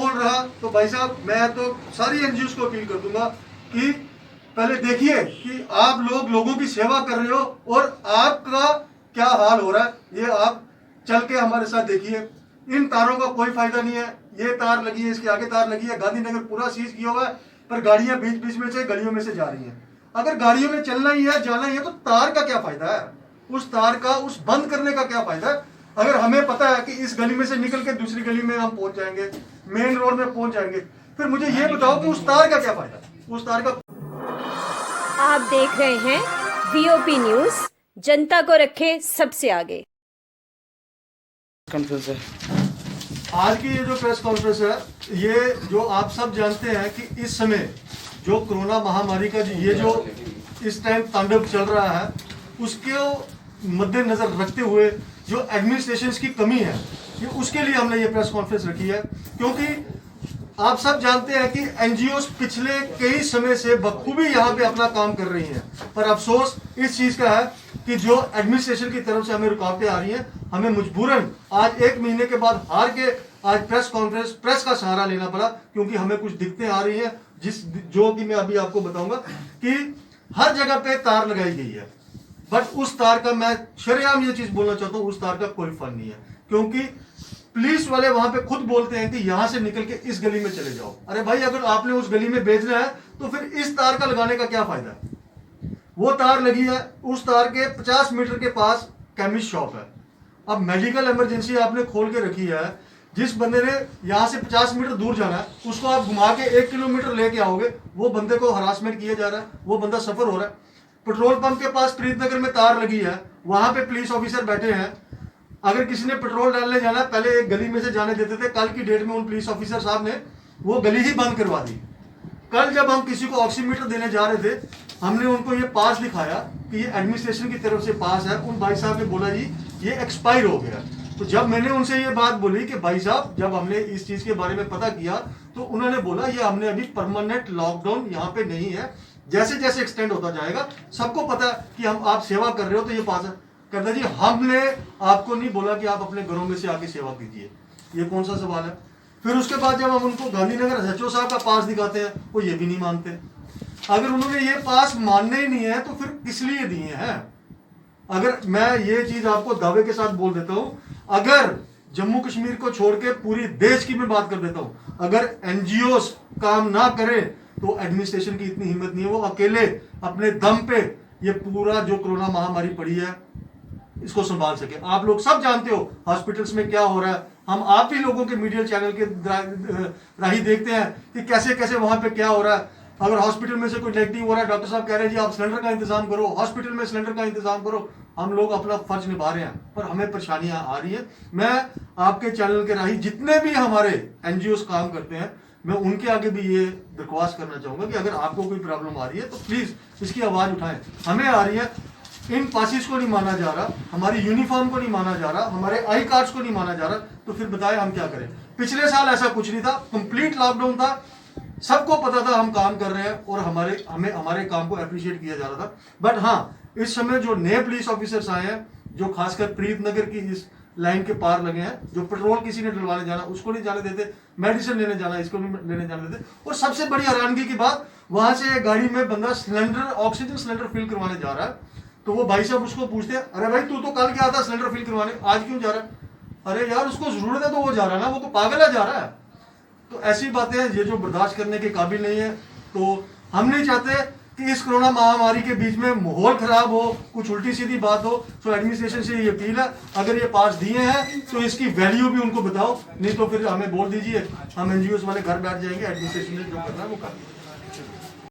बोल रहा तो भाई साहब मैं तो सारी एनजीओ को अपील कर दूंगा कि पहले देखिए कि आप लोगों की सेवा कर रहे हो और आपका क्या हाल हो रहा है, ये आप चल के हमारे साथ देखिए। इन तारों का कोई फायदा नहीं है, ये तार लगी है, इसके आगे तार लगी है, गांधीनगर पूरा सीज किया हुआ है, पर गाड़ियां बीच बीच में से गलियों में से जा रही हैं। अगर गाड़ियों में चलना ही है, जाना ही है, तो तार का क्या फायदा है, उस तार का उस बंद करने का क्या फायदा है। अगर हमें पता है कि इस गली में से निकल के दूसरी गली में हम पहुंच जाएंगे, मेन रोड में पहुंच जाएंगे, फिर मुझे ये बताओ कि उस तार का क्या फायदा, उस तार का। आप देख रहे हैं वीओपी न्यूज, जनता को रखे सबसे आगे। कॉन्फ्रेंस है आज की ये जो प्रेस कॉन्फ्रेंस है, ये जो आप सब जानते हैं कि इस समय जो कोरोना महामारी का ये जो इस टाइम तांडव चल रहा है, उसके मद्देनजर रखते हुए जो एडमिनिस्ट्रेशन की कमी है, ये उसके लिए हमने ये प्रेस कॉन्फ्रेंस रखी है। क्योंकि आप सब जानते हैं कि एनजीओ पिछले कई समय से बखूबी यहाँ पे अपना काम कर रही हैं, पर अफसोस इस चीज का है कि जो एडमिनिस्ट्रेशन की तरफ से हमें रुकावटें आ रही हैं, हमें मजबूरन आज 1 महीने के बाद हार के आज प्रेस कॉन्फ्रेंस, प्रेस का सहारा लेना पड़ा, क्योंकि हमें कुछ दिक्कतें आ रही हैं, जो कि मैं अभी आपको बताऊंगा कि हर जगह पे तार लगाई गई है, बट उस तार का, मैं शरेआम ये चीज बोलना चाहता हूँ, उस तार का कोई फल नहीं है। क्योंकि पुलिस वाले वहां पे खुद बोलते हैं कि यहां से निकल के इस गली में चले जाओ। अरे भाई, अगर आपने उस गली में बेचना है तो फिर इस तार का लगाने का क्या फायदा है। वो तार लगी है, उस तार के 50 मीटर के पास केमिस्ट शॉप है। अब मेडिकल इमरजेंसी आपने खोल के रखी है, जिस बंदे ने यहां से 50 मीटर दूर जाना है, उसको आप घुमा के 1 किलोमीटर लेके आओगे, वो बंदे को हरासमेंट किया जा रहा है, वो बंदा सफर हो रहा है। पेट्रोल पंप के पास प्रीतनगर में तार लगी है, वहां पे पुलिस ऑफिसर बैठे हैं। अगर किसी ने पेट्रोल डालने जाना, पहले एक गली में से जाने देते थे, कल की डेट में उन पुलिस ऑफिसर साहब ने वो गली ही बंद करवा दी। कल जब हम किसी को ऑक्सीमीटर देने जा रहे थे, हमने उनको ये पास दिखाया कि ये एडमिनिस्ट्रेशन की तरफ से पास है। उन भाई साहब ने बोला जी ये एक्सपायर हो गया। तो जब मैंने उनसे ये बात बोली कि भाई साहब, जब हमने इस चीज के बारे में पता किया तो उन्होंने बोला ये हमने अभी परमानेंट लॉकडाउन यहाँ पे नहीं है, जैसे जैसे एक्सटेंड होता जाएगा, सबको पता कि हम आप सेवा कर रहे हो तो ये पास है। कहता जी हमने आपको नहीं बोला कि आप अपने घरों में से आके सेवा कीजिए, ये कौन सा सवाल है। फिर उसके बाद जब हम उनको गांधीनगर एसएचओ साहब का पास दिखाते हैं, वो ये भी नहीं मानते। अगर उन्होंने ये पास मानने ही नहीं है तो फिर किस लिए दिए हैं। अगर मैं ये चीज आपको दावे के साथ बोल देता हूं, अगर जम्मू कश्मीर को छोड़ के पूरी देश की मैं बात कर देता हूं, अगर एनजीओ काम ना करें तो एडमिनिस्ट्रेशन की इतनी हिम्मत नहीं है वो अकेले अपने दम पे ये पूरा जो कोरोना महामारी पड़ी है इसको संभाल सके। आप लोग सब जानते हो हॉस्पिटल्स में क्या हो रहा है, हम आप ही लोगों के मीडिया चैनल के राही देखते हैं कि कैसे कैसे वहां पे क्या हो रहा है। अगर हॉस्पिटल में से कोई नेगेटिव हो रहा है, डॉक्टर साहब कह रहे हैं जी आप सिलेंडर का इंतजाम करो, हॉस्पिटल में सिलेंडर का इंतजाम करो। हम लोग अपना फर्ज निभा रहे हैं, पर हमें परेशानियां आ रही है। मैं आपके चैनल के राही जितने भी हमारे एनजीओ काम करते हैं, मैं उनके आगे भी ये दरख्वास्त करना चाहूंगा कि अगर आपको कोई प्रॉब्लम आ रही है तो प्लीज इसकी आवाज उठाएं। हमें आ रही है, इन पासिस को नहीं माना जा रहा, हमारी यूनिफॉर्म को नहीं माना जा रहा, हमारे आई कार्ड्स को नहीं माना जा रहा, तो फिर बताएं हम क्या करें। पिछले साल ऐसा कुछ नहीं था, कंप्लीट लॉकडाउन था, सबको पता था हम काम कर रहे हैं और हमें हमारे काम को अप्रिशिएट किया जा रहा था। बट हाँ, इस समय जो नए पुलिस ऑफिसर्स आए हैं, जो खासकर प्रीतनगर की इस लाइन के पार लगे हैं, जो पेट्रोल किसी ने डलवाने जाना उसको नहीं जाने देते, मेडिसिन लेने जाना इसको नहीं लेने जाने देते। और सबसे बड़ी हैरानगी की बात, वहां से गाड़ी में बंदा सिलेंडर, ऑक्सीजन सिलेंडर फिल करवाने जा रहा है, तो वो भाई साहब उसको पूछते हैं, अरे भाई तू तो कल गया था सिलेंडर फिल करवाने, आज क्यों जा रहा है। अरे यार उसको जरूरत है तो वो जा रहा है ना, वो तो पागल है जा रहा है। तो ऐसी बातें हैं ये जो बर्दाश्त करने के काबिल नहीं है। तो हम नहीं चाहते कि इस कोरोना महामारी के बीच में माहौल खराब हो, कुछ उल्टी सीधी बात हो। तो एडमिनिस्ट्रेशन से ये अपील है, अगर ये पास दिए हैं तो इसकी वैल्यू भी उनको बताओ, नहीं तो फिर हमें बोल दीजिए, हम एनजीओ वाले घर बैठ जाएंगे, एडमिनिस्ट्रेशन ने जो करना है वो कर